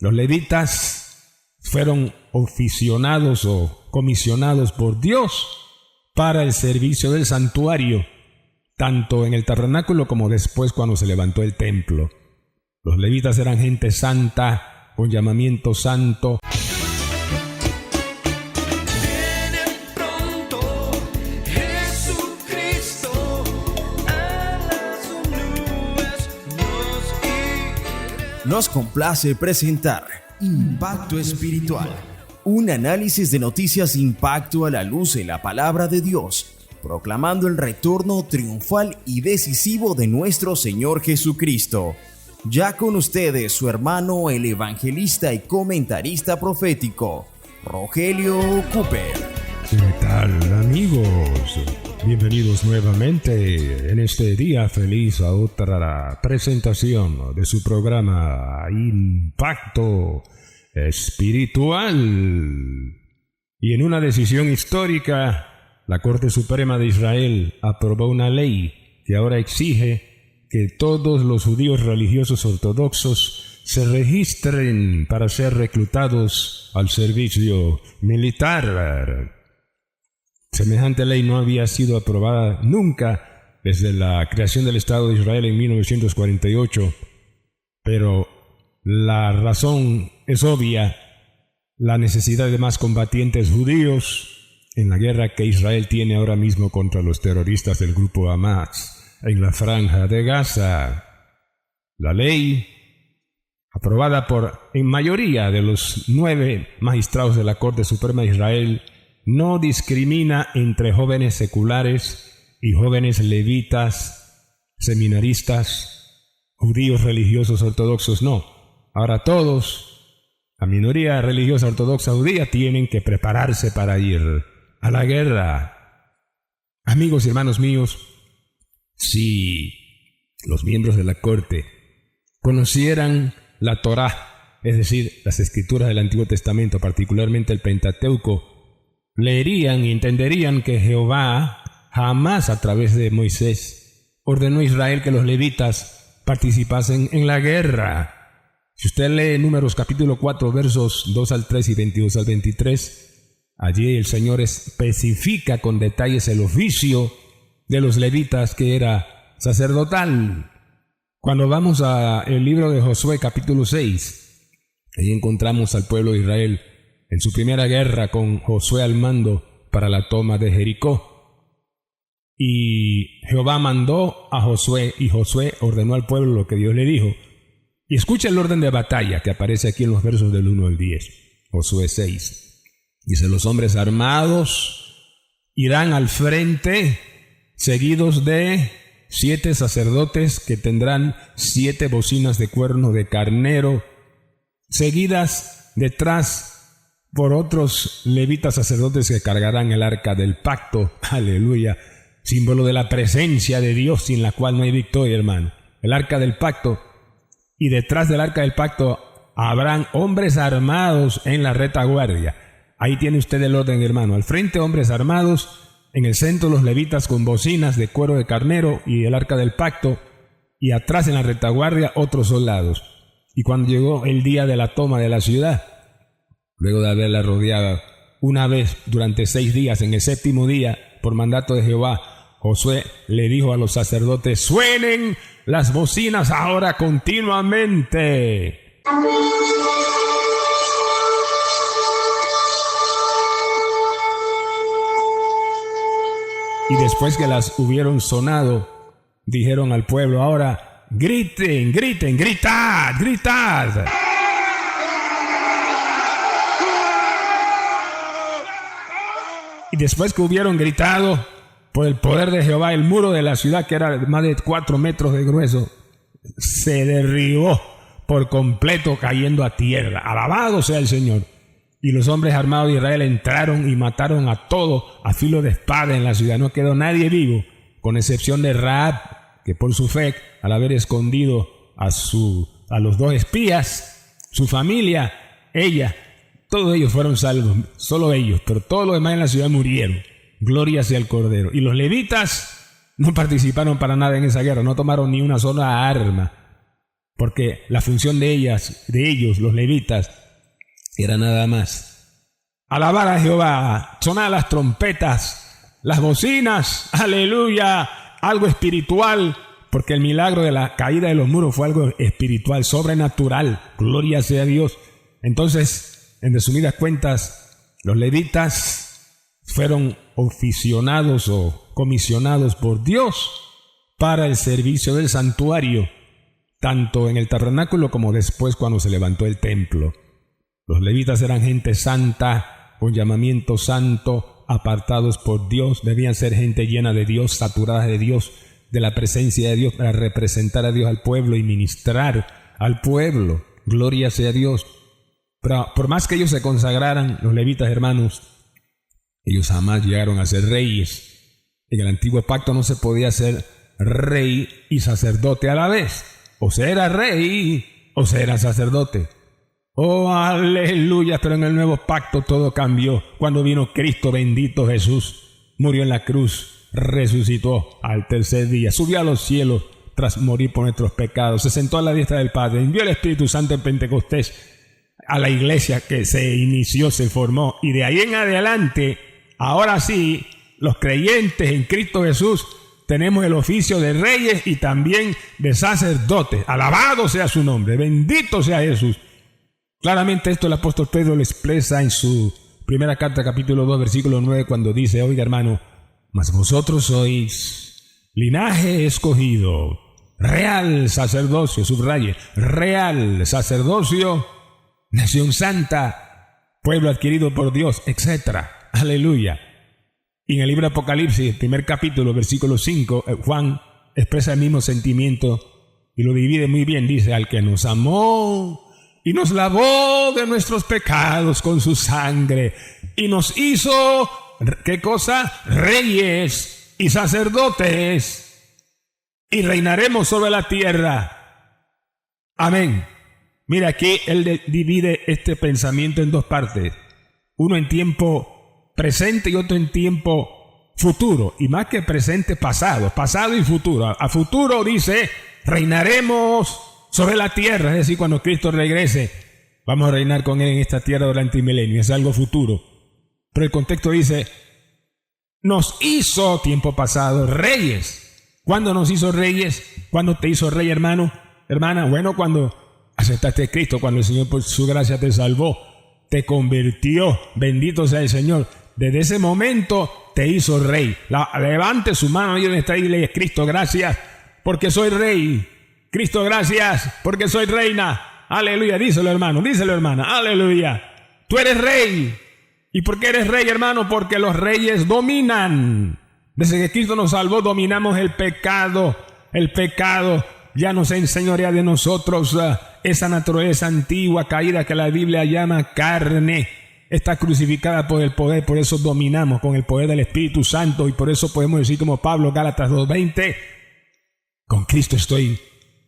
Los levitas fueron oficionados o comisionados por Dios para el servicio del santuario, tanto en el tabernáculo como después cuando se levantó el templo. Los levitas eran gente santa, con llamamiento santo. Nos complace presentar Impacto Espiritual, un análisis de noticias de impacto a la luz de la palabra de Dios, proclamando el retorno triunfal y decisivo de nuestro Señor Jesucristo. Ya con ustedes su hermano, el evangelista y comentarista profético, Rogelio Cooper. ¿Qué tal, amigos? Bienvenidos nuevamente en este día feliz a otra presentación de su programa Impacto Espiritual. Y en una decisión histórica, la Corte Suprema de Israel aprobó una ley que ahora exige que todos los judíos religiosos ortodoxos se registren para ser reclutados al servicio militar. Semejante ley no había sido aprobada nunca desde la creación del Estado de Israel en 1948, pero la razón es obvia: la necesidad de más combatientes judíos en la guerra que Israel tiene ahora mismo contra los terroristas del grupo Hamas en la Franja de Gaza. La ley, aprobada en mayoría de los 9 magistrados de la Corte Suprema de Israel, no discrimina entre jóvenes seculares y jóvenes levitas, seminaristas, judíos religiosos ortodoxos, no. Ahora todos, la minoría religiosa ortodoxa judía, tienen que prepararse para ir a la guerra. Amigos y hermanos míos, si los miembros de la corte conocieran la Torá, es decir, las escrituras del Antiguo Testamento, particularmente el Pentateuco, leerían y entenderían que Jehová jamás a través de Moisés ordenó a Israel que los levitas participasen en la guerra. Si usted lee Números capítulo 4 versos 2 al 3 y 22 al 23, allí el Señor especifica con detalles el oficio de los levitas, que era sacerdotal. Cuando vamos al libro de Josué capítulo 6, ahí encontramos al pueblo de Israel en su primera guerra con Josué al mando para la toma de Jericó. Y Jehová mandó a Josué, y Josué ordenó al pueblo lo que Dios le dijo. Y escucha el orden de batalla que aparece aquí en los versos del 1 al 10. Josué 6. Dice: los hombres armados irán al frente, seguidos de 7 sacerdotes que tendrán 7 bocinas de cuerno de carnero, seguidas detrás por otros levitas sacerdotes que cargarán el arca del pacto, aleluya, símbolo de la presencia de Dios sin la cual no hay victoria, hermano, el arca del pacto. Y detrás del arca del pacto habrán hombres armados en la retaguardia. Ahí tiene usted el orden, hermano: al frente hombres armados, en el centro los levitas con bocinas de cuero de carnero y el arca del pacto, y atrás en la retaguardia otros soldados. Y cuando llegó el día de la toma de la ciudad, luego de haberla rodeado una vez durante 6 días, en el 7º día, por mandato de Jehová, Josué le dijo a los sacerdotes: suenen las bocinas ahora continuamente. Y después que las hubieron sonado, dijeron al pueblo: ahora griten, griten, gritad, gritad. Y después que hubieron gritado, por el poder de Jehová, el muro de la ciudad, que era más de 4 metros de grueso, se derribó por completo, cayendo a tierra. Alabado sea el Señor. Y los hombres armados de Israel entraron y mataron a todo a filo de espada en la ciudad. No quedó nadie vivo, con excepción de Rahab, que por su fe, al haber escondido a los 2 espías, su familia, ella, todos ellos fueron salvos, solo ellos, pero todos los demás en la ciudad murieron. Gloria sea el Cordero. Y los levitas no participaron para nada en esa guerra, no tomaron ni una sola arma. porque la función de ellos, los levitas, era nada más alabar a Jehová, sonar las trompetas, las bocinas, aleluya, algo espiritual, porque el milagro de la caída de los muros fue algo espiritual, sobrenatural, gloria sea a Dios. Entonces, en resumidas cuentas, los levitas fueron oficionados o comisionados por Dios para el servicio del santuario, tanto en el tabernáculo como después cuando se levantó el templo. Los levitas eran gente santa, con llamamiento santo, apartados por Dios, debían ser gente llena de Dios, saturada de Dios, de la presencia de Dios, para representar a Dios al pueblo y ministrar al pueblo. Gloria sea a Dios. Pero por más que ellos se consagraran, los levitas, hermanos, ellos jamás llegaron a ser reyes. En el antiguo pacto no se podía ser rey y sacerdote a la vez. O se era rey o se era sacerdote. Oh, aleluya, pero en el nuevo pacto todo cambió. Cuando vino Cristo, bendito Jesús, murió en la cruz, resucitó al tercer día, subió a los cielos tras morir por nuestros pecados, se sentó a la diestra del Padre, envió el Espíritu Santo en Pentecostés a la iglesia que se inició, se formó, y de ahí en adelante, ahora sí, los creyentes en Cristo Jesús tenemos el oficio de reyes y también de sacerdotes. Alabado sea su nombre, bendito sea Jesús. Claramente esto el apóstol Pedro lo expresa en su primera carta, capítulo 2, versículo 9, cuando dice: oiga, hermano, mas vosotros sois linaje escogido, real sacerdocio, subraye, real sacerdocio, nación santa, pueblo adquirido por Dios, etc. Aleluya. Y en el libro de Apocalipsis, primer capítulo, versículo 5, Juan expresa el mismo sentimiento y lo divide muy bien. Dice: al que nos amó y nos lavó de nuestros pecados con su sangre y nos hizo, ¿qué cosa? Reyes y sacerdotes, y reinaremos sobre la tierra. Amén. Mira, aquí él divide este pensamiento en dos partes. Uno en tiempo presente y otro en tiempo futuro. Y más que presente, pasado y futuro. A futuro dice: reinaremos sobre la tierra. Es decir, cuando Cristo regrese, vamos a reinar con Él en esta tierra durante el milenio. Es algo futuro. Pero el contexto dice: nos hizo, tiempo pasado, reyes. ¿Cuándo nos hizo reyes? ¿Cuándo te hizo rey, hermano? Hermana, bueno, cuando aceptaste a Cristo, cuando el Señor por su gracia te salvó, te convirtió. Bendito sea el Señor. Desde ese momento te hizo rey. Levante su mano ahí donde está y le dice: Cristo, gracias, porque soy rey. Cristo, gracias, porque soy reina. Aleluya, díselo, hermano, díselo, hermana. Aleluya. Tú eres rey. ¿Y por qué eres rey, hermano? Porque los reyes dominan. Desde que Cristo nos salvó, dominamos el pecado. El pecado ya nos enseñorea de nosotros. Esa naturaleza antigua, caída, que la Biblia llama carne, está crucificada por el poder. Por eso dominamos con el poder del Espíritu Santo. Y por eso podemos decir como Pablo, Gálatas 2:20, con Cristo estoy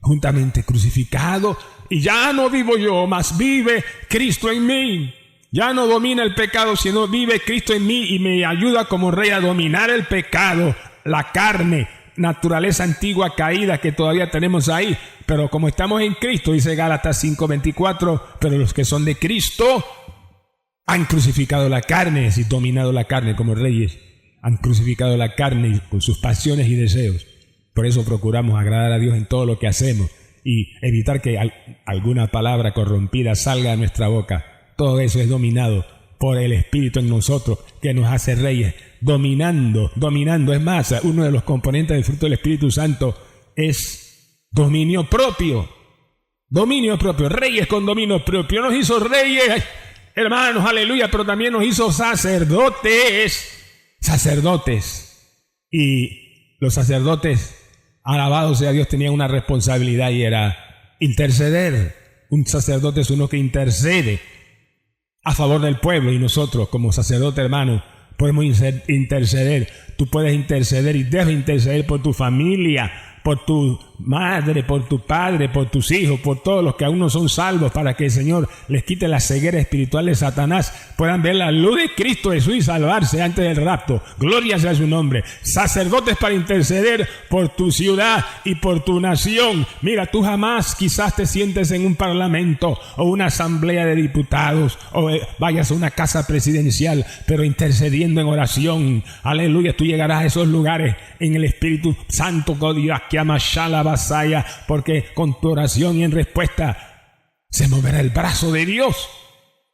juntamente crucificado, y ya no vivo yo, mas vive Cristo en mí. Ya no domina el pecado, sino vive Cristo en mí y me ayuda como rey a dominar el pecado, la carne, naturaleza antigua caída que todavía tenemos ahí. Pero como estamos en Cristo, dice Gálatas 5:24, pero los que son de Cristo han crucificado la carne, y dominado la carne como reyes. Han crucificado la carne con sus pasiones y deseos. Por eso procuramos agradar a Dios en todo lo que hacemos y evitar que alguna palabra corrompida salga de nuestra boca. Todo eso es dominado por el Espíritu en nosotros, que nos hace reyes, dominando. Es más, uno de los componentes del fruto del Espíritu Santo es dominio propio. Dominio propio, reyes con dominio propio. Nos hizo reyes, hermanos, aleluya, pero también nos hizo sacerdotes. Y los sacerdotes, alabado sea Dios, tenían una responsabilidad y era interceder. Un sacerdote es uno que intercede a favor del pueblo, y nosotros como sacerdote, hermano, podemos interceder. Tú puedes interceder y debes interceder por tu familia, por tu madre, por tu padre, por tus hijos, por todos los que aún no son salvos, para que el Señor les quite la ceguera espiritual de Satanás, puedan ver la luz de Cristo Jesús y salvarse antes del rapto. Gloria sea su nombre. Sacerdotes para interceder por tu ciudad y por tu nación. Mira, tú jamás quizás te sientes en un parlamento o una asamblea de diputados o vayas a una casa presidencial, pero intercediendo en oración. Aleluya, tú llegarás a esos lugares en el Espíritu Santo, porque con tu oración y en respuesta se moverá el brazo de Dios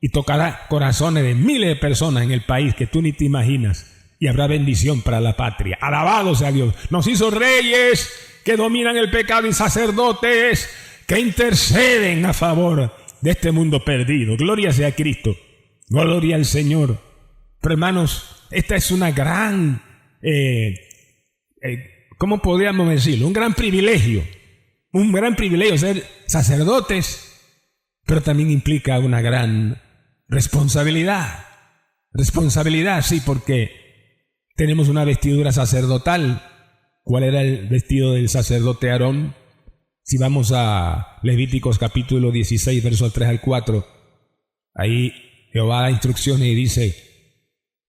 y tocará corazones de miles de personas en el país que tú ni te imaginas, y habrá bendición para la patria. Alabado sea Dios. Nos hizo reyes que dominan el pecado y sacerdotes que interceden a favor de este mundo perdido. Gloria sea a Cristo, gloria al Señor. Pero hermanos, esta es una gran ¿cómo podríamos decirlo? Un gran privilegio ser sacerdotes, pero también implica una gran responsabilidad. Responsabilidad, sí, porque tenemos una vestidura sacerdotal. ¿Cuál era el vestido del sacerdote Aarón? Si vamos a Levíticos capítulo 16, versos 3 al 4, ahí Jehová da instrucciones y dice: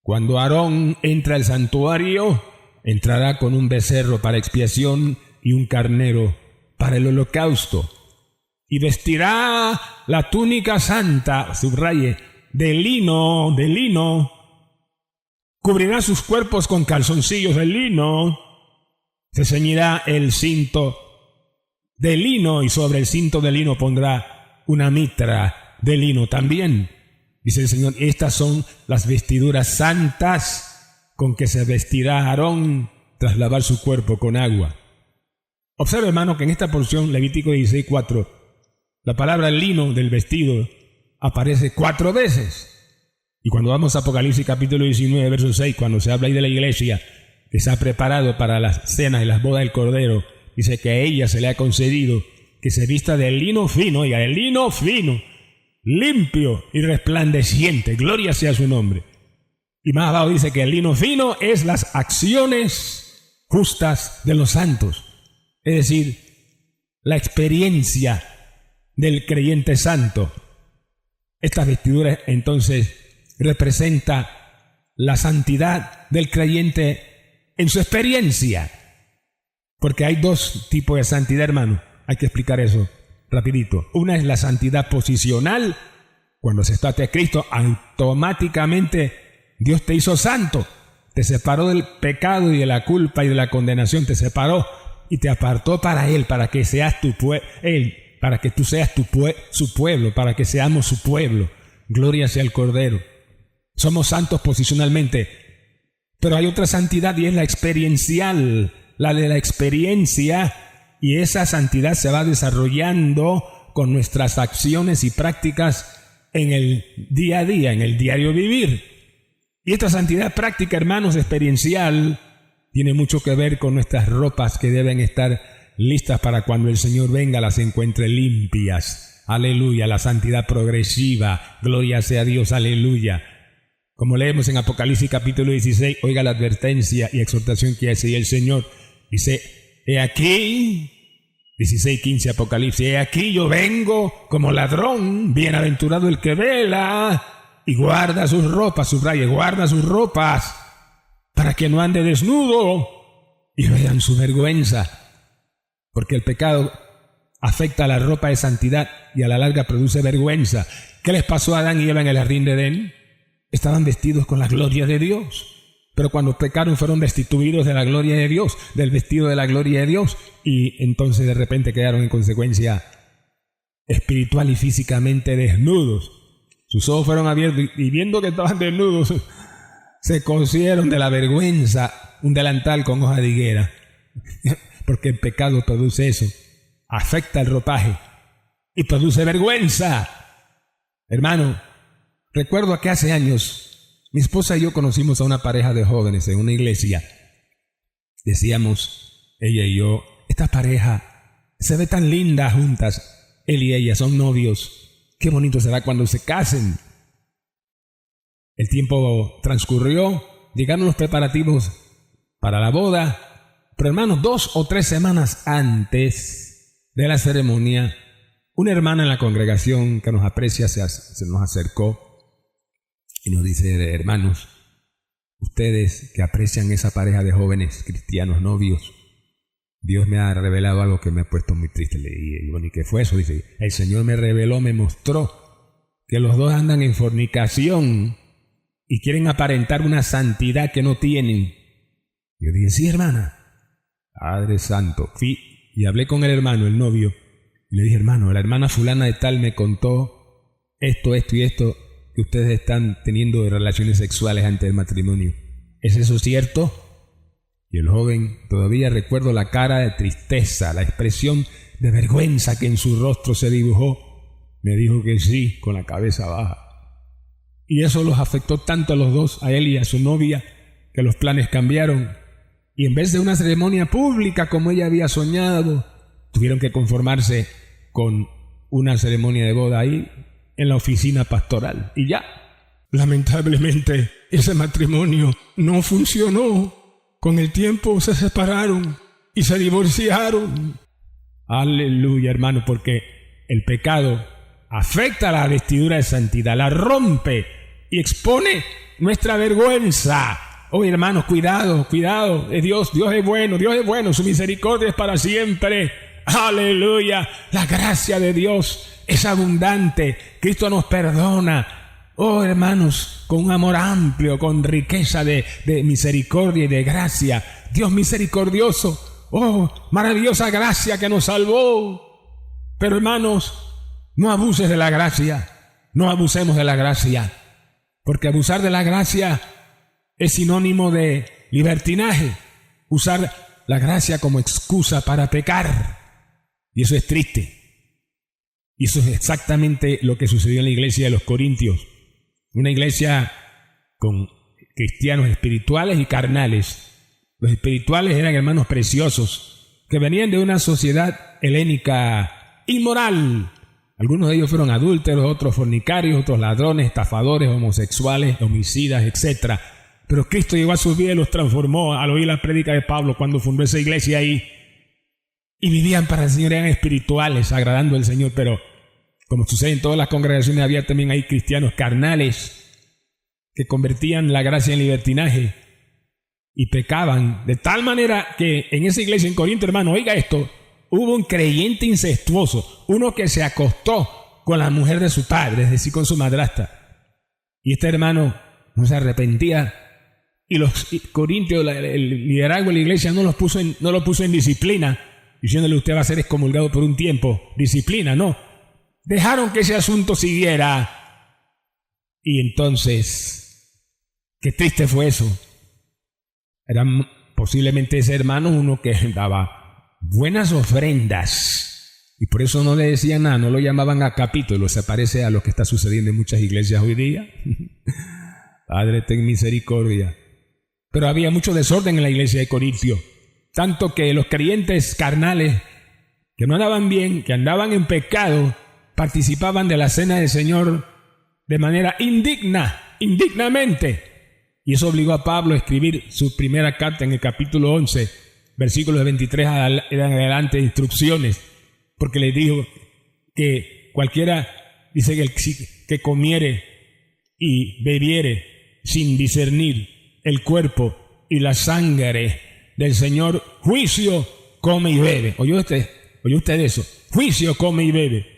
cuando Aarón entra al santuario, entrará con un becerro para expiación y un carnero para el holocausto, y vestirá la túnica santa, subraye, de lino, cubrirá sus cuerpos con calzoncillos de lino, se ceñirá el cinto de lino y sobre el cinto de lino pondrá una mitra de lino también. Dice el Señor: estas son las vestiduras santas con que se vestirá Aarón tras lavar su cuerpo con agua. Observe, hermano, que en esta porción, Levítico 16:4, la palabra lino del vestido aparece 4 veces. Y cuando vamos a Apocalipsis capítulo 19, verso 6, cuando se habla ahí de la iglesia que se ha preparado para las cenas y las bodas del Cordero, dice que a ella se le ha concedido que se vista de lino fino, oiga, de lino fino, limpio y resplandeciente. Gloria sea su nombre. Y más abajo dice que el lino fino es las acciones justas de los santos, es decir, la experiencia del creyente santo. Esta vestidura entonces representa la santidad del creyente en su experiencia, porque hay 2 tipos de santidad, hermano. Hay que explicar eso rapidito. Una es la santidad posicional. Cuando aceptaste a Cristo, automáticamente Dios te hizo santo, te separó del pecado y de la culpa y de la condenación, te separó y te apartó para Él, para que seas para que tú seas su pueblo, para que seamos su pueblo. Gloria sea al Cordero. Somos santos posicionalmente, pero hay otra santidad y es la experiencial, la de la experiencia, y esa santidad se va desarrollando con nuestras acciones y prácticas en el día a día, en el diario vivir. Y esta santidad práctica, hermanos, experiencial, tiene mucho que ver con nuestras ropas que deben estar listas para cuando el Señor venga las encuentre limpias. Aleluya, la santidad progresiva. Gloria sea a Dios, aleluya. Como leemos en Apocalipsis capítulo 16, oiga la advertencia y exhortación que hace el Señor. Dice: he aquí, 16:15 Apocalipsis, he aquí yo vengo como ladrón, bienaventurado el que vela y guarda sus ropas, subraye, guarda sus ropas, para que no ande desnudo y vean su vergüenza. Porque el pecado afecta a la ropa de santidad y a la larga produce vergüenza. ¿Qué les pasó a Adán y Eva en el jardín de Edén? Estaban vestidos con la gloria de Dios, pero cuando pecaron fueron destituidos de la gloria de Dios, del vestido de la gloria de Dios, y entonces de repente quedaron en consecuencia espiritual y físicamente desnudos. Sus ojos fueron abiertos y viendo que estaban desnudos, se cosieron de la vergüenza un delantal con hoja de higuera. Porque el pecado produce eso, afecta el ropaje y produce vergüenza. Hermano, recuerdo que hace años mi esposa y yo conocimos a una pareja de jóvenes en una iglesia. Decíamos, ella y yo, esta pareja se ve tan linda juntas, él y ella son novios. Qué bonito será cuando se casen. El tiempo transcurrió, llegaron los preparativos para la boda, Pero hermanos, 2 o 3 semanas antes de la ceremonia, una hermana en la congregación que nos aprecia se nos acercó y nos dice: hermanos, ustedes que aprecian esa pareja de jóvenes cristianos novios, Dios me ha revelado algo que me ha puesto muy triste. Y bueno, ¿y qué fue eso? Dice: el Señor me reveló, me mostró que los dos andan en fornicación y quieren aparentar una santidad que no tienen. Yo dije: sí, hermana. Padre Santo. Fui y hablé con el hermano, el novio, y le dije: hermano, la hermana fulana de tal me contó esto y esto, que ustedes están teniendo relaciones sexuales antes del matrimonio. ¿Es eso cierto? Y el joven, todavía recuerdo la cara de tristeza, la expresión de vergüenza que en su rostro se dibujó, me dijo que sí, con la cabeza baja. Y eso los afectó tanto a los dos, a él y a su novia, que los planes cambiaron. Y en vez de una ceremonia pública como ella había soñado, tuvieron que conformarse con una ceremonia de boda ahí en la oficina pastoral. Y ya, lamentablemente, ese matrimonio no funcionó. Con el tiempo se separaron y se divorciaron. Aleluya, hermano, porque el pecado afecta la vestidura de santidad, la rompe y expone nuestra vergüenza. Oh, hermanos, cuidado, Dios es bueno, su misericordia es para siempre. Aleluya, la gracia de Dios es abundante, Cristo nos perdona. Oh, hermanos, con un amor amplio, con riqueza de misericordia y de gracia. Dios misericordioso. Oh, maravillosa gracia que nos salvó. Pero, hermanos, no abuses de la gracia. No abusemos de la gracia. Porque abusar de la gracia es sinónimo de libertinaje. Usar la gracia como excusa para pecar. Y eso es triste. Y eso es exactamente lo que sucedió en la iglesia de los Corintios. Una iglesia con cristianos espirituales y carnales. Los espirituales eran hermanos preciosos que venían de una sociedad helénica inmoral. Algunos de ellos fueron adúlteros, otros fornicarios, otros ladrones, estafadores, homosexuales, homicidas, etc. Pero Cristo llegó a su vida y los transformó al oír la prédica de Pablo cuando fundó esa iglesia ahí. Y vivían para el Señor, eran espirituales, agradando al Señor, pero como sucede en todas las congregaciones, había también ahí cristianos carnales que convertían la gracia en libertinaje y pecaban de tal manera que en esa iglesia en Corinto, hermano, oiga esto, hubo un creyente incestuoso, uno que se acostó con la mujer de su padre, es decir, con su madrastra. Y este hermano no se arrepentía y los corintios, el liderazgo de la iglesia no lo puso en disciplina, diciéndole: usted va a ser excomulgado por un tiempo. Disciplina, no. Dejaron que ese asunto siguiera. Y entonces, qué triste fue eso. Eran posiblemente ese hermano uno que daba buenas ofrendas. Y por eso no le decían nada, no lo llamaban a capítulo. Se parece a lo que está sucediendo en muchas iglesias hoy día. Padre, ten misericordia. Pero había mucho desorden en la iglesia de Corintio. Tanto que los creyentes carnales que no andaban bien, que andaban en pecado, participaban de la cena del Señor de manera indignamente. Y eso obligó a Pablo a escribir su primera carta en el capítulo 11, versículos 23 en adelante, instrucciones, porque les dijo que cualquiera, dice que comiere y bebiere sin discernir el cuerpo y la sangre del Señor, juicio come y bebe. ¿Oyó usted eso? Juicio come y bebe.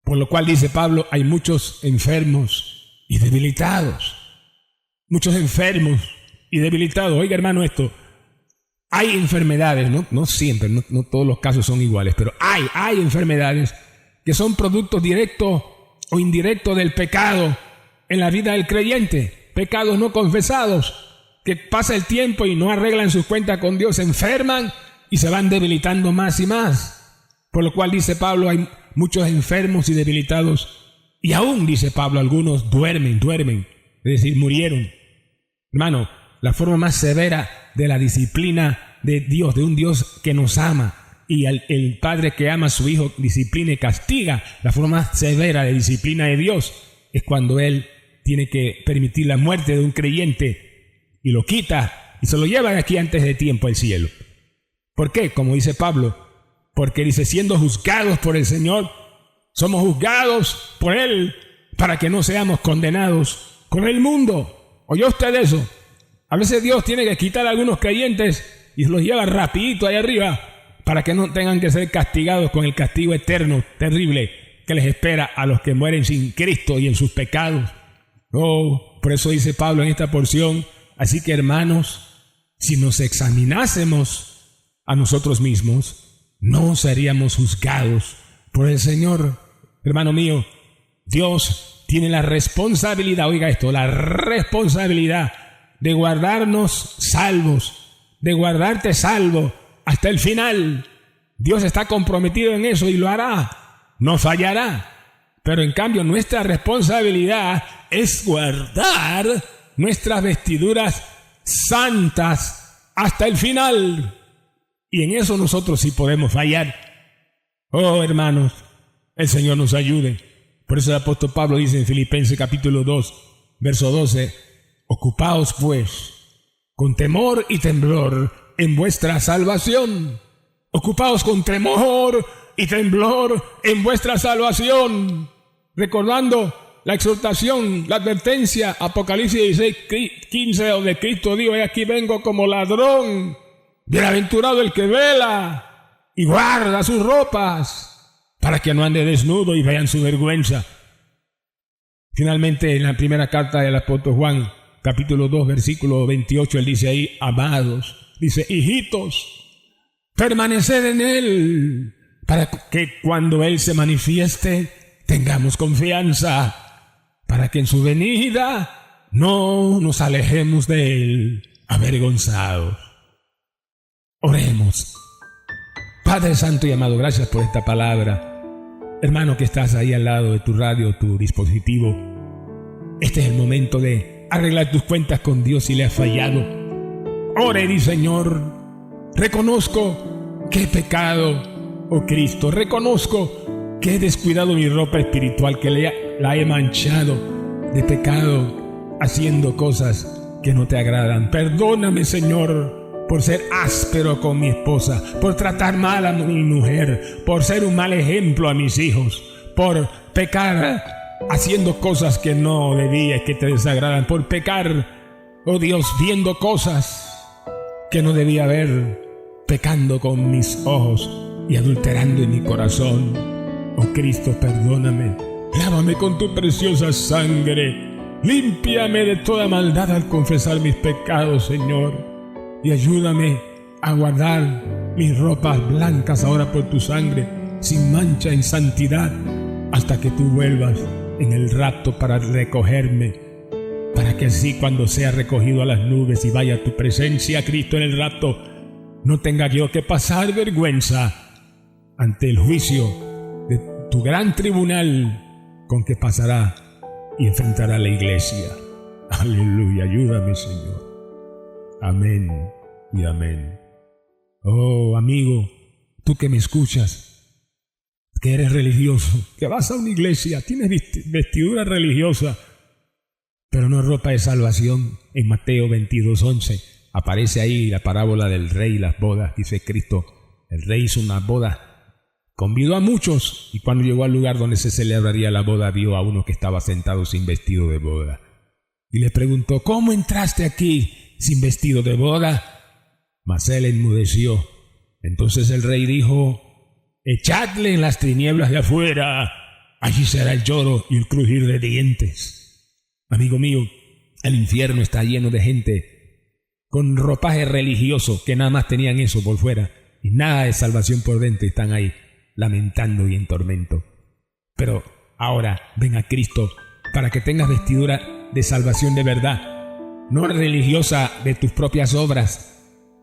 Por lo cual, dice Pablo, hay muchos enfermos y debilitados. Muchos enfermos y debilitados. Oiga, hermano, esto. Hay enfermedades, no siempre, no todos los casos son iguales, pero hay enfermedades que son productos directos o indirectos del pecado en la vida del creyente. Pecados no confesados, que pasa el tiempo y no arreglan sus cuentas con Dios, se enferman y se van debilitando más y más. Por lo cual, dice Pablo, hay muchos enfermos y debilitados, y aún, dice Pablo, algunos duermen, es decir, murieron. Hermano, la forma más severa de la disciplina de Dios, de un Dios que nos ama, y el Padre que ama a su Hijo disciplina y castiga, la forma más severa de disciplina de Dios es cuando Él tiene que permitir la muerte de un creyente y lo quita y se lo lleva de aquí antes de tiempo al cielo. ¿Por qué? Como dice Pablo, porque dice, siendo juzgados por el Señor, somos juzgados por Él para que no seamos condenados con el mundo. ¿Oyó usted eso? A veces Dios tiene que quitar a algunos creyentes y los lleva rapidito ahí arriba para que no tengan que ser castigados con el castigo eterno, terrible, que les espera a los que mueren sin Cristo y en sus pecados. Oh, por eso dice Pablo en esta porción, así que hermanos, si nos examinásemos a nosotros mismos, no seríamos juzgados por el Señor. Hermano mío, Dios tiene la responsabilidad, oiga esto, la responsabilidad de guardarnos salvos, de guardarte salvo hasta el final. Dios está comprometido en eso y lo hará, no fallará. Pero en cambio nuestra responsabilidad es guardar nuestras vestiduras santas hasta el final. Y en eso nosotros sí podemos fallar. Oh, hermanos, el Señor nos ayude. Por eso el apóstol Pablo dice en Filipenses capítulo 2, verso 12, ocupaos pues con temor y temblor en vuestra salvación. Ocupaos con temor y temblor en vuestra salvación. Recordando la exhortación, la advertencia, Apocalipsis 16:15, donde Cristo dijo, he aquí vengo como ladrón. Bienaventurado el que vela y guarda sus ropas, para que no ande desnudo y vean su vergüenza. Finalmente, en la primera carta del apóstol Juan, capítulo 2, versículo 28, él dice ahí, amados, dice, hijitos, permaneced en él, para que cuando él se manifieste, tengamos confianza, para que en su venida no nos alejemos de él avergonzados. Oremos. Padre Santo y amado, gracias por esta palabra. Hermano que estás ahí al lado de tu radio, tu dispositivo, este es el momento de arreglar tus cuentas con Dios si le has fallado. Ore, di Señor, reconozco que he pecado, oh Cristo, reconozco que he descuidado mi ropa espiritual, que la he manchado de pecado, haciendo cosas que no te agradan. Perdóname, Señor, por ser áspero con mi esposa, por tratar mal a mi mujer, por ser un mal ejemplo a mis hijos, por pecar haciendo cosas que no debía y que te desagradan, por pecar, oh Dios, viendo cosas que no debía ver, pecando con mis ojos y adulterando en mi corazón. Oh Cristo, perdóname, lávame con tu preciosa sangre, límpiame de toda maldad al confesar mis pecados, Señor. Y ayúdame a guardar mis ropas blancas ahora por tu sangre, sin mancha, en santidad, hasta que tú vuelvas en el rapto para recogerme, para que así cuando sea recogido a las nubes y vaya a tu presencia, Cristo, en el rapto, no tenga yo que pasar vergüenza ante el juicio de tu gran tribunal con que pasará y enfrentará la iglesia. Aleluya, ayúdame, Señor. Amén y amén. Oh, amigo, tú que me escuchas, que eres religioso, que vas a una iglesia, tienes vestidura religiosa, pero no ropa de salvación. En Mateo 22:11 aparece ahí la parábola del rey y las bodas. Dice Cristo, el rey hizo una boda, convidó a muchos, y cuando llegó al lugar donde se celebraría la boda, vio a uno que estaba sentado sin vestido de boda. Y le preguntó, ¿cómo entraste aquí sin vestido de boda? Mas él enmudeció. Entonces el rey dijo, echadle en las tinieblas de afuera, allí será el lloro y el crujir de dientes. Amigo mío, el infierno está lleno de gente con ropaje religioso, que nada más tenían eso por fuera y nada de salvación por dentro, y están ahí lamentando y en tormento. Pero ahora ven a Cristo para que tengas vestidura de salvación de verdad, no religiosa de tus propias obras,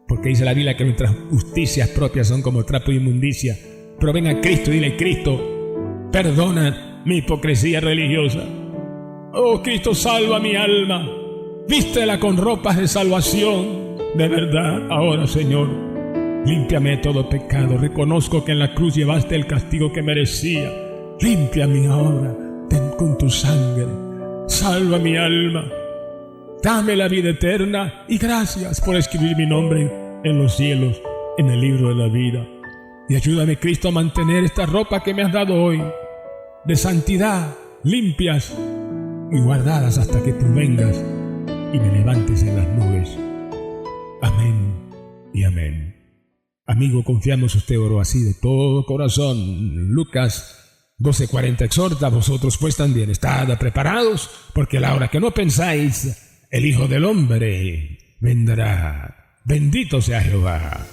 porque dice la Biblia que nuestras justicias propias son como trapo de inmundicia. Pero ven a Cristo y dile, Cristo, perdona mi hipocresía religiosa. Oh Cristo, salva mi alma, vístela con ropas de salvación de verdad. Ahora, Señor, límpiame de todo pecado. Reconozco que en la cruz llevaste el castigo que merecía. Límpiame ahora con tu sangre. Salva mi alma. Dame la vida eterna y gracias por escribir mi nombre en los cielos, en el libro de la vida. Y ayúdame, Cristo, a mantener esta ropa que me has dado hoy, de santidad, limpias y guardadas hasta que tú vengas y me levantes en las nubes. Amén y amén. Amigo, confiamos, usted oró así de todo corazón. Lucas 12:40 exhorta: vosotros pues también estad preparados, porque a la hora que no pensáis, el Hijo del Hombre vendrá. Bendito sea Jehová.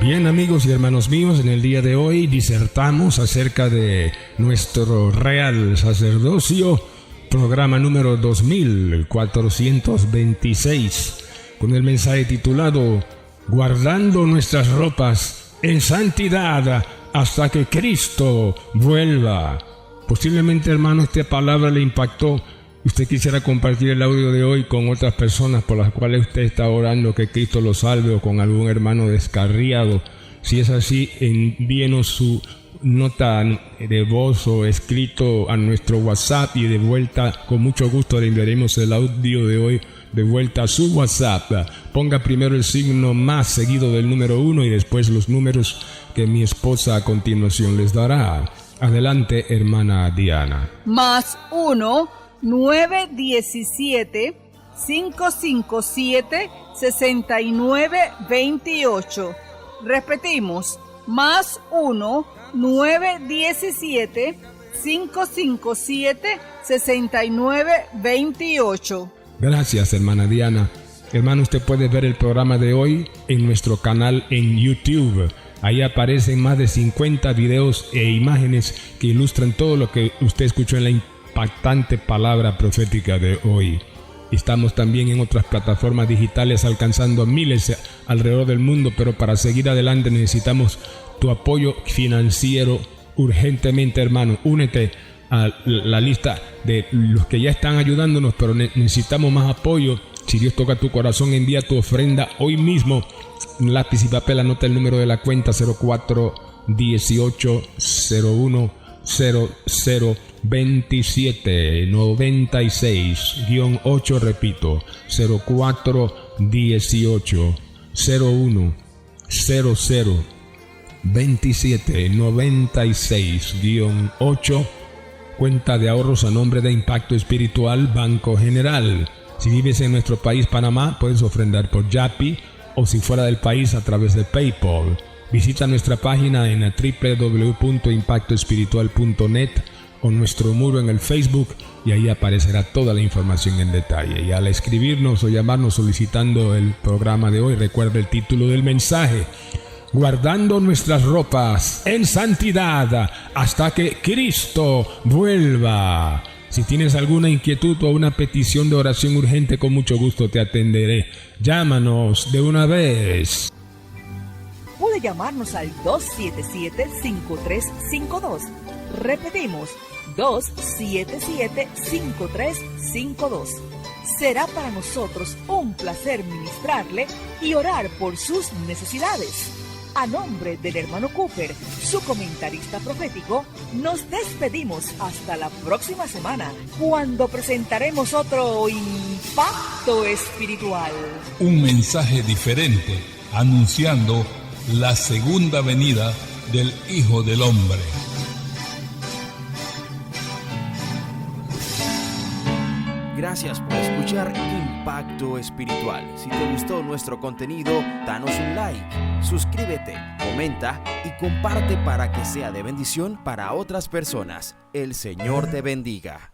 Bien, amigos y hermanos míos, en el día de hoy disertamos acerca de nuestro real sacerdocio, programa número 2426, con el mensaje titulado Guardando nuestras ropas en santidad hasta que Cristo vuelva. Posiblemente, hermano, esta palabra le impactó. Usted quisiera compartir el audio de hoy con otras personas por las cuales usted está orando que Cristo lo salve, o con algún hermano descarriado. Si es así, envíenos su nota de voz o escrito a nuestro WhatsApp y de vuelta, con mucho gusto, le enviaremos el audio de hoy de vuelta a su WhatsApp. Ponga primero el signo más seguido del número 1 y después los números que mi esposa a continuación les dará. Adelante, hermana Diana. +1 917 557 6928. Repetimos, +1 917 557 6928. Gracias, hermana Diana. Hermano, usted puede ver el programa de hoy en nuestro canal en YouTube. Ahí aparecen más de 50 videos e imágenes que ilustran todo lo que usted escuchó en la impactante palabra profética de hoy. Estamos también en otras plataformas digitales alcanzando a miles alrededor del mundo, pero para seguir adelante necesitamos tu apoyo financiero urgentemente, hermano. Únete a la lista de los que ya están ayudándonos, pero necesitamos más apoyo. Si Dios toca tu corazón, envía tu ofrenda hoy mismo. Lápiz y papel, anota el número de la cuenta: 041801002796-8, repito, 041801002796-8, cuenta de ahorros a nombre de Impacto Espiritual, Banco General. Si vives en nuestro país, Panamá, puedes ofrendar por Yapi, o si fuera del país, a través de PayPal. Visita nuestra página en www.impactoespiritual.net o nuestro muro en el Facebook, y ahí aparecerá toda la información en detalle. Y al escribirnos o llamarnos solicitando el programa de hoy, recuerda el título del mensaje: Guardando nuestras ropas en santidad hasta que Cristo vuelva. Si tienes alguna inquietud o una petición de oración urgente, con mucho gusto te atenderé. Llámanos de una vez. Puede llamarnos al 277-5352. Repetimos, 277-5352. Será para nosotros un placer ministrarle y orar por sus necesidades. A nombre del hermano Cooper, su comentarista profético, nos despedimos hasta la próxima semana, cuando presentaremos otro Impacto Espiritual. Un mensaje diferente, anunciando la segunda venida del Hijo del Hombre. Gracias por escuchar Impacto Espiritual. Si te gustó nuestro contenido, danos un like, suscríbete, comenta y comparte para que sea de bendición para otras personas. El Señor te bendiga.